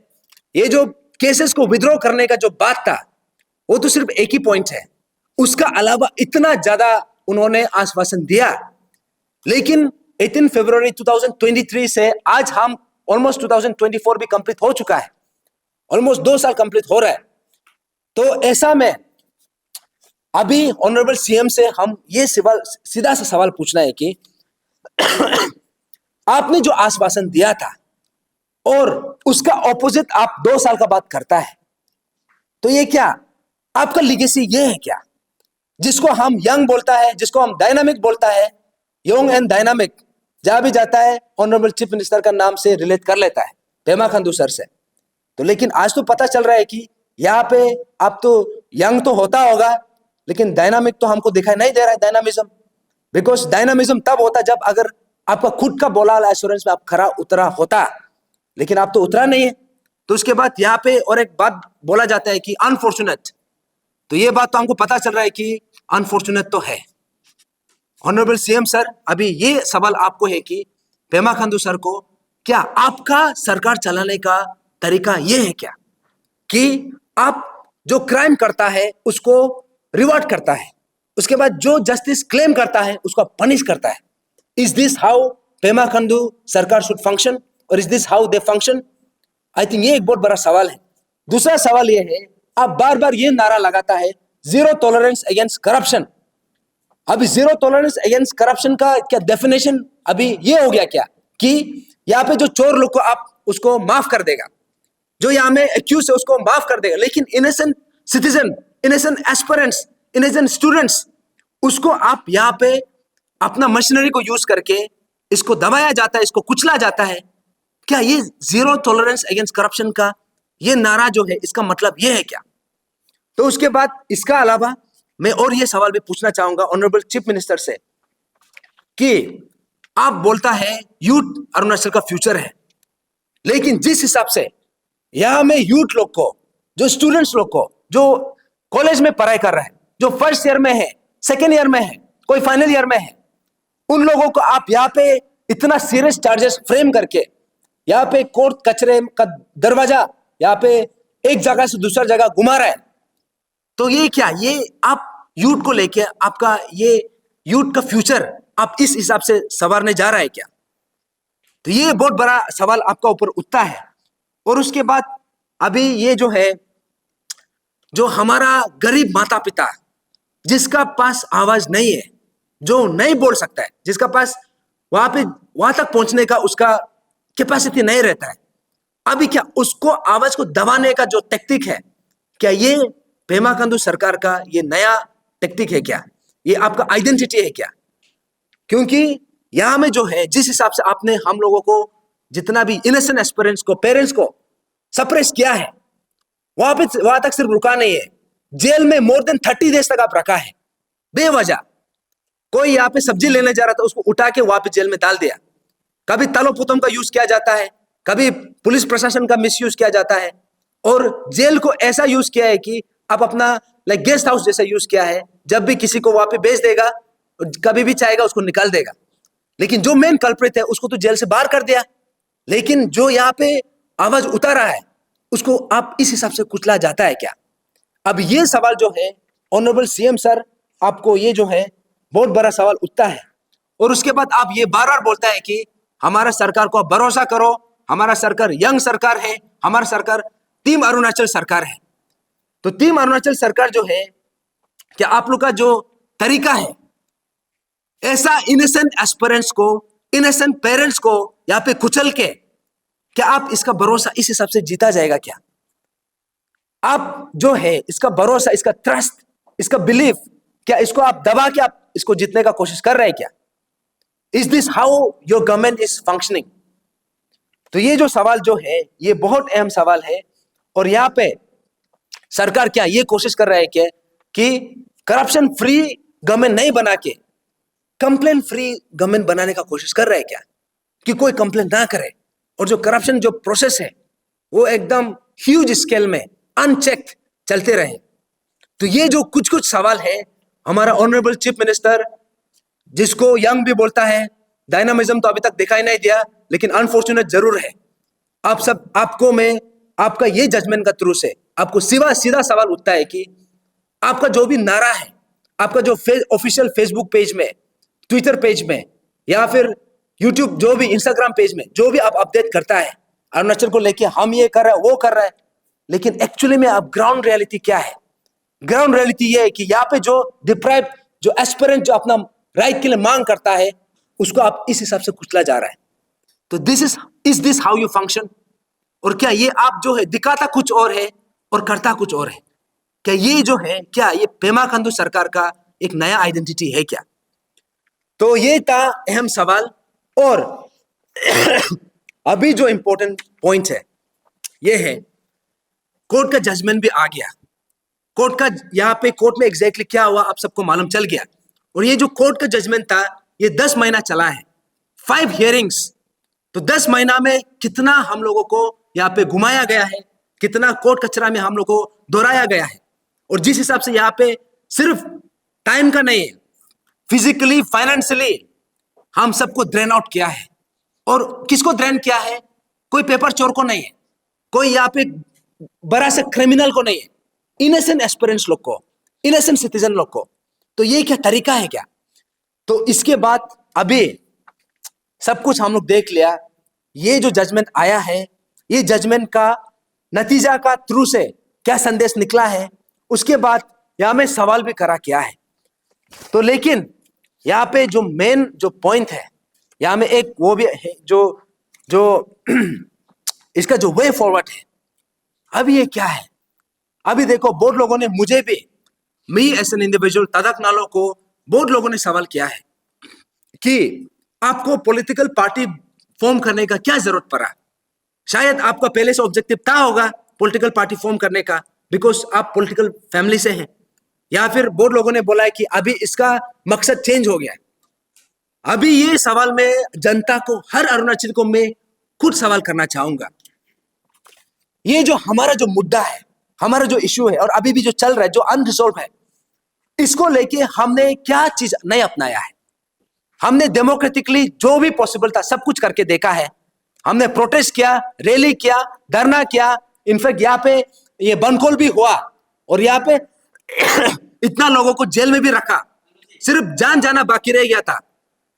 [SPEAKER 2] ये जो केसेस को विड्रॉ करने का जो बात था, वो तो सिर्फ एक ही पॉइंट है, उसका अलावा इतना ज्यादा उन्होंने आश्वासन दिया। लेकिन 18 फरवरी 2023 से आज हम ऑलमोस्ट 2024 भी कंप्लीट हो चुका है, ऑलमोस्ट 2 साल कंप्लीट हो रहा है। तो ऐसा में अभी ऑनरेबल सीएम से हम ये सवाल, सीधा सा सवाल पूछना है कि आपने जो आश्वासन दिया था और उसका ऑपोजिट आप 2 साल का बात करता है, तो ये क्या आपका लीगेसी ये है क्या? जिसको हम यंग बोलता है, जिसको हम डायनामिक बोलता है, यंग एंड डायनामिक जहां भी जाता है ऑनरेबल चीफ मिनिस्टर का नाम से रिलेट कर लेता है, पेमा खांडू सर से। तो लेकिन आज तो पता चल रहा है कि यहाँ पे आप तो यंग तो होता होगा, लेकिन डायनामिक तो हमको दिखाई नहीं दे रहा है डायनामिज्म। बिकॉज डायनामिज्म तब होता जब अगर आपका खुद का बोला वाला एश्योरेंस में आप खरा उतरा होता, लेकिन आप तो उतरा नहीं है। तो उसके बाद यहाँ पे और एक बात बोला जाता है कि अनफॉर्चुनेट, तो ये बात तो हमको पता चल रहा है कि अनफॉर्चुनेट तो है। ऑनरेबल सीएम सर, अभी ये सवाल आपको है कि पेमा खांडू सर को, क्या आपका सरकार चलाने का तरीका ये है क्या कि आप जो क्राइम करता है उसको रिवॉर्ड करता है, उसके बाद जो जस्टिस क्लेम करता है उसको पनिश करता है? Is this how Pema Khandu सरकार शुड फंक्शन, और is this how they function? I think ये एक बहुत बड़ा सवाल है। दूसरा सवाल ये है, आप बार बार ये नारा लगाता है जीरो टॉलरेंस अगेंस्ट करप्शन। अभी जीरो टॉलरेंस अगेंस्ट करप्शन का क्या डेफिनेशन अभी ये हो गया क्या कि यहाँ पे जो चोर लोग को आप उसको माफ कर देगा, जो यहाँ में एक्यूज है उसको माफ कर देगा, लेकिन innocent citizen, innocent aspirants, innocent students, उसको आप यहाँ पे अपना मशीनरी को यूज करके इसको दबाया जाता है, इसको कुचला जाता है? क्या ये जीरो टॉलरेंस अगेंस्ट करप्शन का ये नारा जो है इसका मतलब ये है क्या? तो उसके बाद इसका अलावा मैं और ये सवाल भी पूछना चाहूंगा ऑनरेबल चीफ मिनिस्टर से कि आप बोलता है यूथ अरुणाचल का फ्यूचर है, लेकिन जिस हिसाब से यहां में यूथ लोग को, जो स्टूडेंट्स लोग को, जो कॉलेज में पढ़ाई कर रहे हैं, जो फर्स्ट ईयर में है, सेकेंड ईयर में है, कोई फाइनल ईयर में है, उन लोगों को आप यहाँ पे इतना सीरियस चार्जेस फ्रेम करके यहाँ पे कोर्ट कचरे का दरवाजा यहाँ पे एक जगह से दूसरा जगह घुमा रहा है, तो ये क्या, ये आप यूथ को लेके आपका ये यूथ का फ्यूचर आप इस हिसाब से संवारने जा रहा है क्या? तो ये बहुत बड़ा सवाल आपका ऊपर उठता है। और उसके बाद अभी ये जो है, जो हमारा गरीब माता पिता, जिसका पास आवाज नहीं है, जो नहीं बोल सकता है, जिसका पास वहां तक पहुंचने का उसका कैपेसिटी नहीं रहता है, अभी क्या उसको आवाज को दबाने का जो टेक्निक है, क्या ये पेमा खांडू सरकार का ये नया टेक्निक है क्या? ये आपका आइडेंटिटी है क्या? क्योंकि यहां में जो है, जिस हिसाब से आपने हम लोगों को जितना भी इनोसेंट एस्पिरेंट्स को, पेरेंट्स को सप्रेस किया है, वहां तक सिर्फ रुका नहीं है, जेल में मोर देन 30 डेज तक आप रखा है बेवजह। कोई यहाँ पे सब्जी लेने जा रहा था, उसको उठा के वहां पे जेल में डाल दिया। कभी तलो पुतम का यूज किया जाता है, कभी पुलिस प्रशासन का मिसयूज किया जाता है, और जेल को ऐसा यूज किया है कि आप अपना लाइक गेस्ट हाउस जैसा यूज किया है। जब भी किसी को वहां पे भेज देगा, कभी भी चाहेगा उसको निकाल देगा। लेकिन जो मेन कल्प्रिट है उसको तो जेल से बाहर कर दिया, लेकिन जो यहाँ पे आवाज उतारा है उसको आप इस हिसाब से कुचला जाता है क्या? अब ये सवाल जो है ऑनरेबल सीएम सर, आपको ये जो है बहुत बड़ा सवाल उठता है। और उसके बाद आप ये बार बार बोलता है कि हमारा सरकार को आप भरोसा करो, हमारा सरकार यंग सरकार है, हमारा सरकार टीम अरुणाचल सरकार है। तो टीम अरुणाचल सरकार जो है, क्या आप लोग का जो तरीका है ऐसा इनोसेंट एस्पिरेंट्स को, इनोसेंट पेरेंट्स को यहाँ पे कुचल के, क्या आप इसका भरोसा इस हिसाब से जीता जाएगा क्या? आप जो है इसका भरोसा, इसका ट्रस्ट, इसका बिलीफ, क्या इसको आप दबा के आप इसको जीतने का कोशिश कर रहे हैं क्या? Is this how your government is functioning? तो ये जो सवाल जो है ये बहुत अहम सवाल है। और यहाँ पे सरकार क्या ये कोशिश कर रहा है क्या कि करप्शन फ्री गवर्नमेंट नहीं बना के कंप्लेन फ्री गवर्नमेंट बनाने का कोशिश कर रहा है क्या, कि कोई कंप्लेन ना करे और जो करप्शन जो प्रोसेस है वो एकदम ह्यूज स्केल में अनचेक्ड चलते रहे। तो ये जो कुछ कुछ सवाल है, हमारा ऑनरेबल चीफ मिनिस्टर, जिसको यंग भी बोलता है, डायनामिज्म तो अभी तक दिखाई नहीं दिया, लेकिन अनफॉर्चुनेट जरूर है। आप सब, आपको मैं आपका ये जजमेंट का थ्रू से आपको सीधा सवाल उठता है कि आपका जो भी नारा है, आपका जो ऑफिशियल फेसबुक पेज में, ट्विटर पेज में, या फिर यूट्यूब, जो भी इंस्टाग्राम पेज में जो भी आप अपडेट करता है अरुणाचल को लेके, हम ये कर रहे हैं, वो कर रहा है, लेकिन एक्चुअली में आप ग्राउंड रियलिटी क्या है? ग्राउंड रियलिटी ये है कि यहाँ पे जो डिप्राइव, जो एस्पिरेंट जो अपना राइट के लिए मांग करता है, उसको आप इस हिसाब से कुचला जा रहा है। तो is this how you function? और क्या ये आप जो है दिखाता कुछ और है और करता कुछ और है? क्या ये जो है, क्या ये पेमा खांडू सरकार का एक नया आइडेंटिटी है क्या? तो ये था अहम सवाल। और अभी जो इंपॉर्टेंट पॉइंट है ये है, कोर्ट का जजमेंट भी आ गया। कोर्ट का यहाँ पे कोर्ट में एग्जैक्टली क्या हुआ आप सबको मालूम चल गया। और ये जो कोर्ट का जजमेंट था ये 10 महीना चला है, 5 हियरिंग्स। तो 10 महीना में कितना हम लोगों को यहाँ पे घुमाया गया है, कितना कोर्ट कचरा में हम लोग को दोहराया गया है। और जिस हिसाब से यहाँ पे सिर्फ टाइम का नहीं है, फिजिकली, फाइनेंशियली हम सबको ड्रेन आउट किया है। और किसको ड्रेन किया है? कोई पेपर चोर को नहीं है, कोई यहाँ पे बड़ा सा क्रिमिनल को नहीं है, इनोसेंट एस्पिरेंट्स लोग को, इनोसेंट सिटीजन लोग को। तो ये क्या तरीका है क्या? तो इसके बाद अभी सब कुछ हम लोग देख लिया। ये जो जजमेंट आया है, ये जजमेंट का नतीजा का थ्रू से क्या संदेश निकला है, उसके बाद यहां में सवाल भी करा क्या है। तो लेकिन यहाँ पे जो मेन जो पॉइंट है, यहाँ में एक वो भी है जो इसका जो वे फॉरवर्ड है, अभी ये क्या है? अभी देखो, बहुत लोगों ने मुझे भी, मी एज एन इंडिविजुअल तदक नालो को, बहुत लोगों ने सवाल किया है कि आपको पॉलिटिकल पार्टी फॉर्म करने का क्या जरूरत पड़ा? शायद आपका पहले से ऑब्जेक्टिव था होगा पॉलिटिकल पार्टी फॉर्म करने का, बिकॉज आप पॉलिटिकल फैमिली से हैं। या फिर बहुत लोगों ने बोला है कि अभी इसका मकसद चेंज हो गया है। अभी ये सवाल में जनता को, हर अरुणाचल को मैं खुद सवाल करना चाहूंगा। ये जो हमारा जो मुद्दा है, हमारा जो इश्यू है, और अभी भी जो चल रहा है, जो अनरिजॉल्व है, इसको लेके हमने क्या चीज नहीं अपनाया है? हमने डेमोक्रेटिकली जो भी पॉसिबल था सब कुछ करके देखा है। हमने प्रोटेस्ट किया, रैली किया, धरना किया, इनफैक्ट यहाँ पे ये बनकोल भी हुआ, और यहाँ पे इतना लोगों को जेल में भी रखा, सिर्फ जान जाना बाकी रह गया था।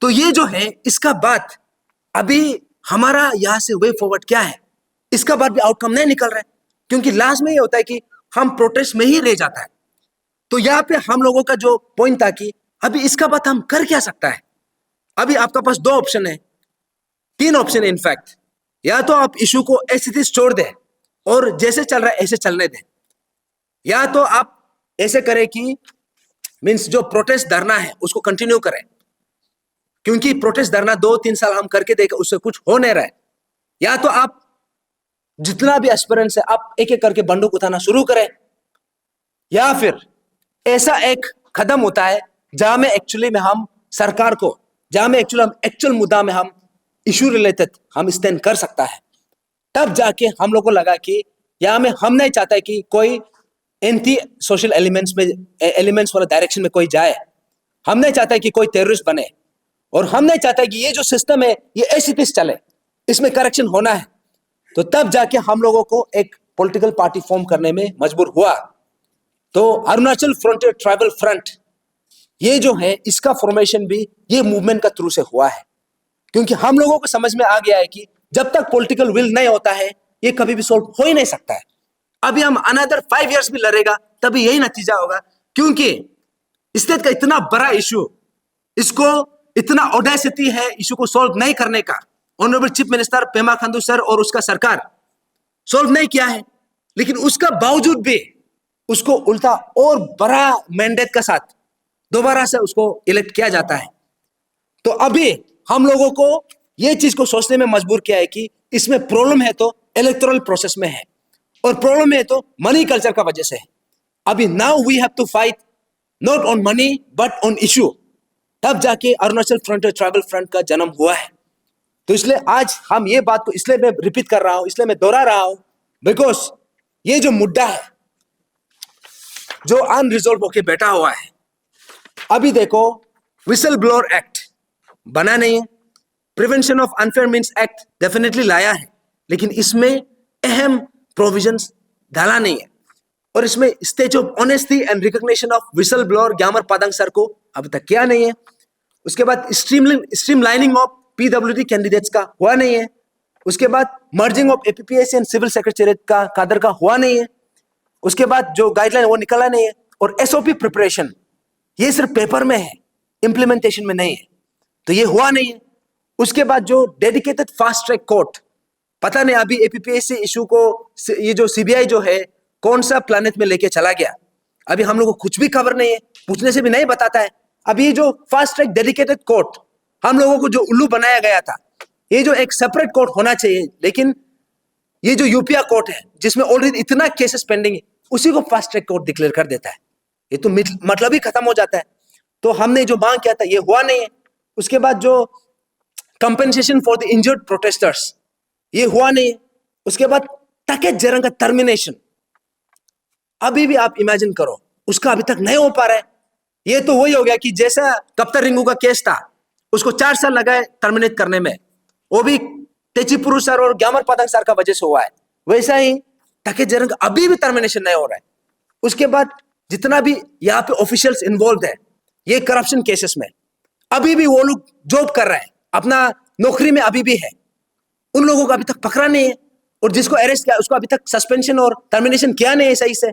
[SPEAKER 2] तो ये जो है, इसका बाद अभी हमारा यहां से वे फॉरवर्ड क्या है, इसका बाद भी आउटकम नहीं निकल रहा है। क्योंकि लास्ट में ये होता है कि हम प्रोटेस्ट में ही रह जाता है। तो यहाँ पे हम लोगों का जो पॉइंट था कि अभी इसका बात हम कर क्या सकता है। अभी आपका पास दो ऑप्शन है, तीन ऑप्शन है इनफैक्ट। या तो आप इशू को ऐसे छोड़ दें और जैसे चल रहा है ऐसे चलने दें, या तो आप ऐसे करें कि मीन्स जो प्रोटेस्ट धरना है उसको कंटिन्यू करें, क्योंकि प्रोटेस्ट धरना 2-3 साल हम करके देखें, उससे कुछ हो नहीं रहा है। या तो आप जितना भी एस्पिरेंट्स है आप एक एक करके बंदूक उठाना शुरू करें, या फिर ऐसा एक कदम होता है जहां में एक्चुअली में हम सरकार को, जहां में एक्चुअल मुद्दा में हम इशू रिलेटेड हम स्टैंड कर सकता है। तब जाके हम लोग को लगा कि यहाँ में हम नहीं चाहता कि कोई एंटी सोशल एलिमेंट्स वाला डायरेक्शन में कोई जाए। हम नहीं चाहता कि कोई टेररिस्ट बने, और हम नहीं चाहता कि ये जो सिस्टम है ये ऐसी तैसी चले, इसमें करेक्शन होना है। तो तब जाके हम लोगों को एक पॉलिटिकल पार्टी फॉर्म करने में मजबूर हुआ। तो अरुणाचल फ्रंटियर ट्राइबल फ्रंट ये जो है इसका फॉर्मेशन भी ये मूवमेंट का थ्रू से हुआ है, क्योंकि हम लोगों को समझ में आ गया है कि जब तक पॉलिटिकल विल नहीं होता है ये कभी भी सॉल्व हो ही नहीं सकता है। अभी हम अनदर 5 इयर्स भी लड़ेगा तभी यही नतीजा होगा, क्योंकि स्टेट का इतना बड़ा इशू, इसको इतना ऑडेसिटी है इशू को सॉल्व नहीं करने का। Honourable chief minister Pema Khandu sir और उसका सरकार सॉल्व नहीं किया है, लेकिन उसका बावजूद भी उसको उल्टा और बड़ा मैंडेट के साथ दोबारा से उसको इलेक्ट किया जाता है। तो अभी हम लोगों को यह चीज को सोचने में मजबूर किया है कि इसमें प्रॉब्लम है तो इलेक्टोरल प्रोसेस में है, और प्रॉब्लम है तो मनी कल्चर का वजह से है। अभी now we have to fight not on money but on issue. तब जाके अरुणाचल फ्रंटियर ट्राइबल फ्रंट का जन्म हुआ है। तो इसलिए आज हम ये बात को इसलिए मैं रिपीट कर रहा हूं, इसलिए मैं दोहरा रहा हूं, बिकॉज ये जो मुद्दा है जो अनरिजॉल्व होके बैठा हुआ है, अभी देखो विसल ब्लोअर एक्ट बना नहीं है, prevention of unfair means act definitely लाया है, लेकिन इसमें अहम प्रोविजंस डाला नहीं है, और इसमें stage of honesty and recognition of whistle blower Gyamar Padang sir को अभी तक किया नहीं है। उसके बाद स्ट्रीमलाइनिंग ऑफ पीडब्ल्यूडी कैंडिडेट्स का हुआ नहीं है। उसके बाद merging of APPSC and civil secretariat का कादर का हुआ नहीं है। उसके बाद जो गाइडलाइन वो निकला नहीं है, और एसओपी प्रिपरेशन ये सिर्फ पेपर में है, इंप्लीमेंटेशन में नहीं है, तो ये हुआ नहीं है। उसके बाद जो डेडिकेटेड फास्ट ट्रैक कोर्ट, पता नहीं अभी एपीपीएससी इशू को ये जो सीबीआई जो है कौन सा प्लैनेट में लेके चला गया, अभी हम लोग को कुछ भी खबर नहीं है, पूछने से भी नहीं बताता है। अभी जो फास्ट ट्रैक डेडिकेटेड कोर्ट हम लोगों को जो उल्लू बनाया गया था, ये जो एक सेपरेट कोर्ट होना चाहिए, लेकिन ये जो यूपीआ कोर्ट है जिसमें ऑलरेडी इतना केसेस पेंडिंग है, उसी को फास्ट ट्रैक कोर्ट डिक्लेयर कर देता है। ये तो मतलब ही खत्म हो जाता है। तो हमने जो मांग किया था ये हुआ नहीं है। उसके बाद जो compensation for the injured protesters ये हुआ नहीं है। उसके बाद तकेत जरंग का टर्मिनेशन, अभी भी आप इमेजिन करो, उसका अभी तक नहीं हो पा रहा है। ये तो वही हो गया कि जैसा कप्तान रिंगू का केस था, उसको 4 साल लगाए टर्मिनेट करने में, वो भी तेचीपुरु सर और ग्यामर पादंग सर का वजह से हुआ है। वैसा ही तकेत जरंग अभी भी टर्मिनेशन नहीं हो रहा है। उसके बाद जितना भी यहाँ पे ऑफिशियल्स इन्वॉल्व है ये करप्शन केसेस में, अभी भी वो लोग जॉब कर रहे हैं, अपना नौकरी में अभी भी है, उन लोगों को अभी तक पकड़ा नहीं है, और जिसको अरेस्ट किया उसको अभी तक सस्पेंशन और टर्मिनेशन किया नहीं है सही से।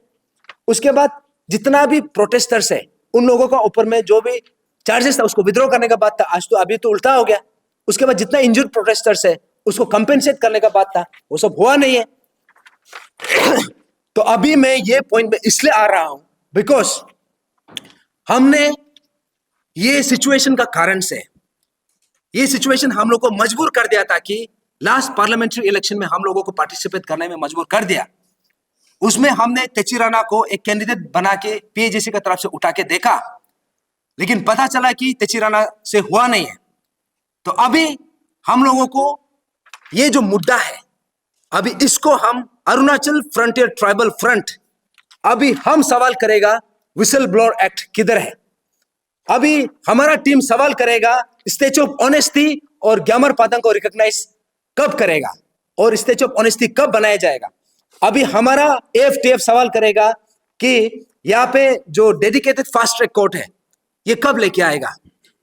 [SPEAKER 2] उसके बाद जितना भी प्रोटेस्टर्स है उन लोगों का ऊपर में जो भी चार्जेस था उसको विड्रॉ करने का बात था, आज तो अभी तो उल्टा हो गया। उसके बाद जितना इंजर्ड प्रोटेस्टर्स है उसको कंपेंसेट करने का बात था, वो सब हुआ नहीं है। तो अभी मैं ये पॉइंट में इसलिए आ रहा हूं बिकॉज हमने ये सिचुएशन का कारण से, ये सिचुएशन हम लोग को मजबूर कर दिया था कि लास्ट पार्लियामेंट्री इलेक्शन में हम लोगों को पार्टिसिपेट करने में मजबूर कर दिया। उसमें हमने तेची राणा को एक कैंडिडेट बना के पीएजेसी की तरफ से उठा के देखा, लेकिन पता चला कि तेची राणा से हुआ नहीं है। तो अभी हम लोगों को ये जो मुद्दा है, अभी इसको हम अरुणाचल फ्रंटियर ट्राइबल फ्रंट, अभी हम सवाल करेगा विसल ब्लोअर एक्ट किधर है। अभी हमारा टीम सवाल करेगा स्टेचू ऑफ ऑनेस्टी और ग्यामर पादंग को रिकॉग्नाइज कब करेगा और स्टेचू ऑफ ऑनेस्टी कब बनाया जाएगा। अभी हमारा एएफटीएफ सवाल करेगा कि यहाँ पे जो डेडिकेटेड फास्ट ट्रैक कोर्ट है ये कब लेके आएगा।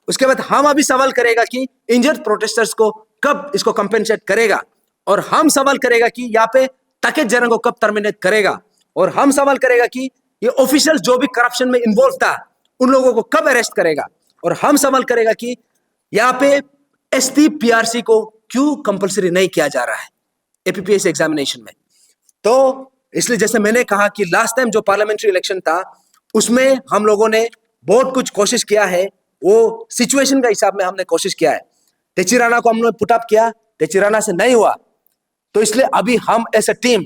[SPEAKER 2] उसके बाद हम अभी सवाल करेगा कि इंजर्ड प्रोटेस्टर्स को कब इसको कंपेंसेट करेगा, और हम सवाल करेगा कि यहाँ पे तकेत जरंग को कब टर्मिनेट करेगा, और हम सवाल करेगा कि ये ऑफिशियल जो भी करप्शन में इन्वॉल्व था उन लोगों को कब अरेस्ट करेगा, और हम सवाल करेगा कि यहाँ पे एसटी पीआरसी को क्यों कंपलसरी नहीं किया जा रहा है एपीपीएस एग्जामिनेशन में। तो इसलिए जैसे मैंने कहा कि लास्ट टाइम जो पार्लियामेंट्री इलेक्शन था उसमें हम लोगों ने बहुत कुछ कोशिश किया है, वो सिचुएशन का हिसाब में हमने कोशिश किया है। तेचिराना को हमने पुटअप किया, तेचिराना से नहीं हुआ, तो इसलिए अभी हम as a team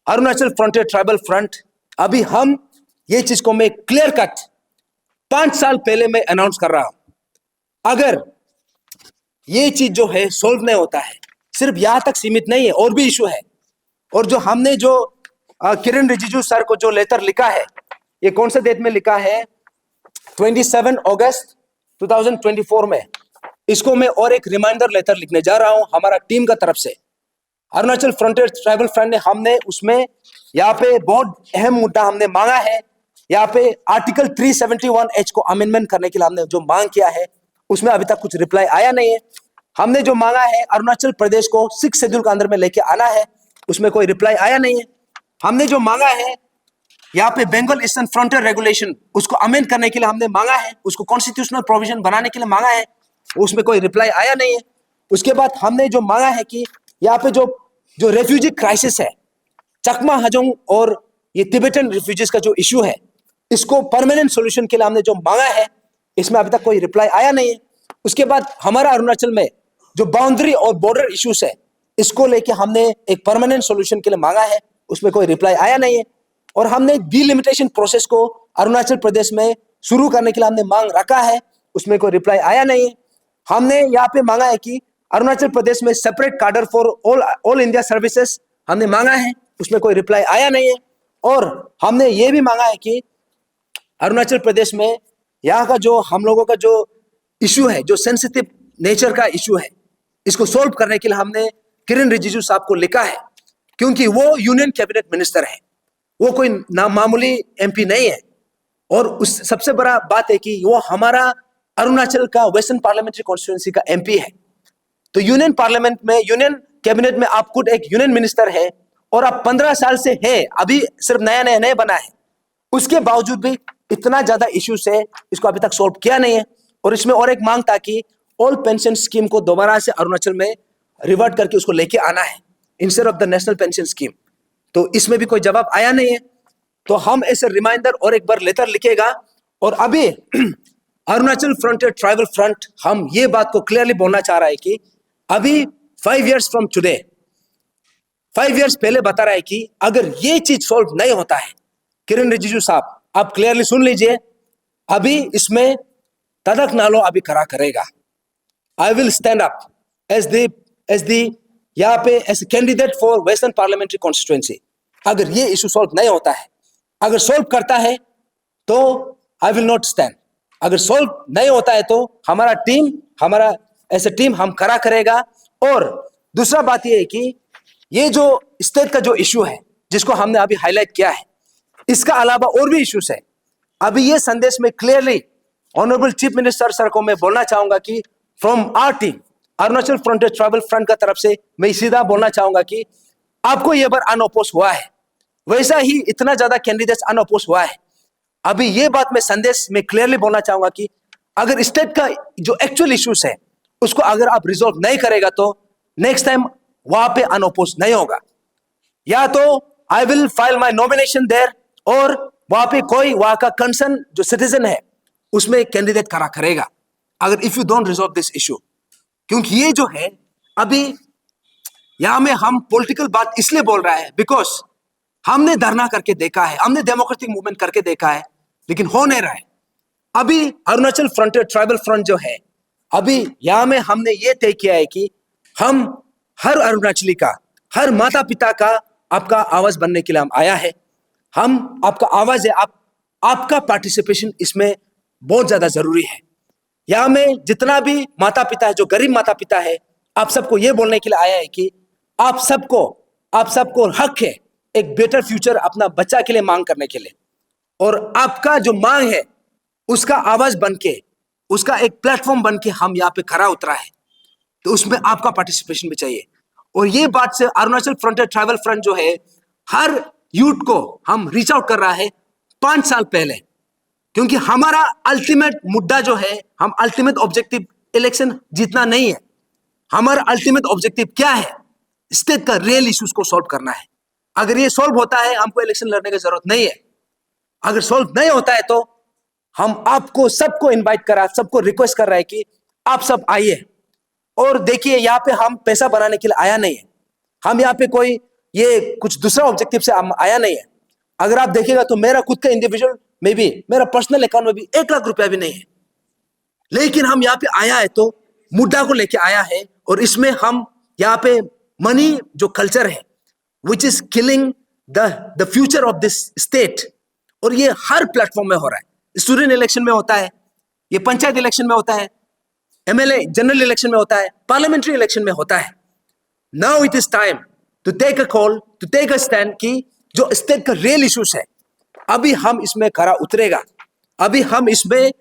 [SPEAKER 2] Arunachal Frontier Tribal Front, अभी हम ये चीज को मैं क्लियर कट 5 साल पहले मैं अनाउंस कर रहा हूं, अगर ये चीज जो है सोल्व नहीं होता है, सिर्फ यहां तक सीमित नहीं है, और भी इशू है। और जो हमने जो किरण रिजिजू सर को जो लेटर लिखा है, ये कौन से डेट में लिखा है, 27 अगस्त 2024 में, इसको मैं और एक रिमाइंडर लेटर लिखने जा रहा हूं हमारा टीम का तरफ से। अरुणाचल फ्रंटियर ट्राइबल फ्रंट ने हमने उसमें यहाँ पे बहुत अहम मुद्दा हमने मांगा है, यहाँ पे आर्टिकल 371H को अमेंडमेंट करने के लिए हमने जो मांग किया है उसमें अभी तक कुछ रिप्लाई आया नहीं है। हमने जो मांगा है अरुणाचल प्रदेश को 6 शेड्यूल के अंदर में लेके आना है, उसमें कोई रिप्लाई आया नहीं है। हमने जो मांगा है यहाँ पे बंगाल ईस्टर्न फ्रंटियर रेगुलेशन, उसको अमेंड करने के लिए हमने मांगा है, उसको कॉन्स्टिट्यूशनल प्रोविजन बनाने के लिए मांगा है, उसमें कोई रिप्लाई आया नहीं है। उसके बाद हमने जो मांगा है कि यहाँ पे जो रेफ्यूजी क्राइसिस है, चकमा हजोंग और ये तिब्बतन रिफ्यूजीज का जो इश्यू है, इसको परमानेंट सॉल्यूशन के लिए हमने जो मांगा है, इसमें अभी तक कोई रिप्लाई आया नहीं है। उसके बाद हमारा अरुणाचल में जो बाउंड्री और बॉर्डर इश्यूज है, इसको लेके हमने एक परमानेंट सॉल्यूशन के लिए मांगा है, उसमें कोई रिप्लाई आया नहीं है। और हमने डिलिमिटेशन प्रोसेस को अरुणाचल प्रदेश में शुरू करने के लिए हमने मांग रखा है, उसमें कोई रिप्लाई आया नहीं है। हमने यहाँ पे मांगा है कि अरुणाचल प्रदेश में सेपरेट कार्डर फॉर ऑल इंडिया सर्विसेज हमने मांगा है, उसमें कोई रिप्लाई आया नहीं है। और हमने ये भी मांगा है कि अरुणाचल प्रदेश में यहाँ का जो हम लोगों का जो इश्यू है, जो सेंसिटिव नेचर का इश्यू है, इसको सोल्व करने के लिए हमने किरण रिजिजू साहब को लिखा है, क्योंकि वो यूनियन कैबिनेट मिनिस्टर है, वो कोई नामामूली एमपी नहीं है। और उस सबसे बड़ा बात है कि वो हमारा अरुणाचल का वेस्टर्न पार्लियामेंट्री कॉन्स्टिट्यूएंसी का एमपी है। तो यूनियन पार्लियामेंट में, यूनियन कैबिनेट में आप खुद एक यूनियन मिनिस्टर है, और आप 15 साल से है, अभी सिर्फ नया नया नया बना है, उसके बावजूद भी इतना ज्यादा इश्यूज है, इसको अभी तक सोल्व किया नहीं है। और इसमें और एक मांग था कि ऑल पेंशन स्कीम को दोबारा से अरुणाचल में रिवर्ट करके उसको लेके आना है instead of the national pension scheme. तो इसमें भी कोई जवाब आया नहीं है। तो हम ऐसे रिमाइंडर और एक बार लेटर लिखेगा। और अभी अरुणाचल फ्रंटियर ट्राइबल फ्रंट हम ये बात को क्लियरली बोलना चाह रहा है कि अभी 5 years फ्रॉम टुडे, 5 years पहले बता रहा है कि अगर ये चीज सोल्व नहीं होता है, किरण रिजिजू साहब आप क्लियरली सुन लीजिए, अभी इसमें तदक नालो अभी खड़ा करेगा। I will stand up as the यहाँ पे as candidate for western parliamentary constituency. अगर ये इशू सोल्व नहीं होता है, अगर सोल्व करता है तो आई विल नॉट स्टैंड, अगर सोल्व नहीं होता है तो हमारा एज ए टीम हम खड़ा करेगा। और दूसरा बात ये है कि ये जो स्टेट का जो इशू है, जिसको हमने अभी हाईलाइट किया है, इसका अलावा और भी इश्यूज है। अभी ये संदेश में clearly honourable chief minister sir को मैं बोलना चाहूंगा कि from our team Arunachal Frontier Tribal Front का तरफ से मैं सीधा बोलना चाहूंगा कि आपको ये बार अनअपोज हुआ है, वैसा ही इतना ज्यादा कैंडिडेट्स अनअपोज हुआ है। अभी ये बात मैं संदेश में क्लियरली बोलना चाहूंगा कि अगर स्टेट का जो एक्चुअल इश्यूज है उसको अगर आप रिजोल्व नहीं करेगा तो नेक्स्ट टाइम वहां पे अनअपोज नहीं होगा, या तो I will file my nomination there, और वहां पे कोई वहां का कंसर्न जो सिटीजन है उसमें कैंडिडेट खड़ा करेगा, अगर if you don't resolve this issue. क्योंकि ये जो है अभी यहां में हम पॉलिटिकल बात इसलिए बोल रहा है बिकॉज हमने धरना करके देखा है, हमने डेमोक्रेटिक मूवमेंट करके देखा है, लेकिन हो नहीं रहा है। अभी अरुणाचल फ्रंटियर ट्राइबल फ्रंट जो है, अभी यहां में हमने ये तय किया है कि हम हर अरुणाचली का, हर माता पिता का आपका आवाज बनने के लिए हम आया है। हम आपका आवाज है, आपका पार्टिसिपेशन इसमें बहुत ज्यादा जरूरी है। यहाँ में जितना भी माता पिता है, जो गरीब माता पिता है, आप सबको ये बोलने के लिए आया है कि आप सबको हक है एक बेटर फ्यूचर अपना बच्चा के लिए मांग करने के लिए। और आपका जो मांग है उसका आवाज बनके, उसका एक प्लेटफॉर्म बनके हम यहाँ पे खड़ा उतरा है, तो उसमें आपका पार्टिसिपेशन भी चाहिए। और ये बात से अरुणाचल फ्रंटियर ट्राइबल फ्रंट जो है, हर यूथ को हम रीच आउट कर रहा है, 5 साल पहले, क्योंकि हमारा अल्टीमेट मुद्दा जो है, हम अल्टीमेट ऑब्जेक्टिव इलेक्शन जीतना नहीं है। हमारा अल्टीमेट ऑब्जेक्टिव क्या है? स्टेट का रियल इश्यूज को सॉल्व करना है। अगर ये सॉल्व होता है, हमको इलेक्शन लड़ने की जरूरत नहीं है। अगर सॉल्व नहीं होता है तो हम आपको सबको इनवाइट करा, सबको रिक्वेस्ट कर रहे हैं कि आप सब आइए और देखिए, यहाँ पे हम पैसा बनाने के लिए आया नहीं है। हम यहाँ पे कोई ये कुछ दूसरा ऑब्जेक्टिव से हम आया नहीं है। अगर आप देखिएगा तो मेरा खुद का इंडिविजुअल में भी, मेरा पर्सनल अकाउंट में भी 1 लाख रुपया भी नहीं है। लेकिन हम यहाँ पे आया है तो मुद्दा को लेके आया है, और इसमें हम यहाँ पे मनी जो कल्चर है which is killing the future of this state, और ये हर प्लेटफॉर्म में हो रहा है। स्टूडेंट इलेक्शन में होता है, ये पंचायत इलेक्शन में होता है, एमएलए जनरल इलेक्शन में होता है, पार्लियामेंट्री इलेक्शन में होता है। Now it is time to take a call, to take a stand कि जो स्टेट का रियल इश्यूज है, अभी हम इसमें खरा उतरेगा, अभी हम इसमें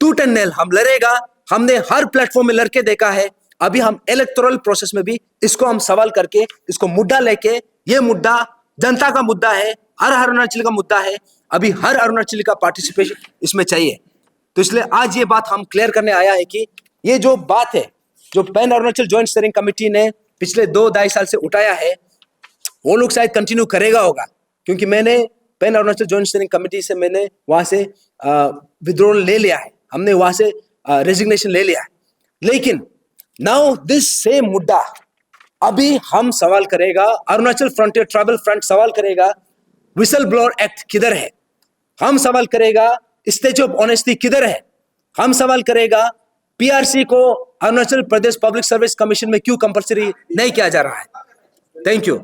[SPEAKER 2] टूट एंड नेल हम लड़ेगा। हमने हर प्लेटफॉर्म में लड़के देखा है, अभी हम इलेक्टोरल प्रोसेस में भी इसको हम सवाल करके, इसको मुद्दा लेके, ये मुद्दा जनता का मुद्दा है, हर अरुणाचली का मुद्दा है, अभी हर अरुणाचली का पार्टिसिपेशन इसमें चाहिए। तो इसलिए आज ये बात हम क्लियर करने आया है कि ये जो बात है, जो pan Arunachal joint steering committee ने पिछले 2-2.5 साल से उठाया है, वो लोग शायद कंटिन्यू करेगा होगा, क्योंकि मैंने pan Arunachal joint steering committee से मैंने वहां से विड्रॉल ले लिया है, हमने वहां से रेजिग्नेशन ले लिया है। लेकिन नाउ दिस सेम मुद्दा अभी हम सवाल करेगा, अरुणाचल फ्रंटियर ट्राइबल फ्रंट सवाल करेगा, विसल ब्लोअर एक्ट किधर है? हम सवाल करेगा, स्टेज ऑफ ऑनेस्टी किधर है? हम सवाल करेगा, पीआरसी को Arunachal Pradesh public service commission में क्यों कंपलसरी नहीं किया जा रहा है? Thank you.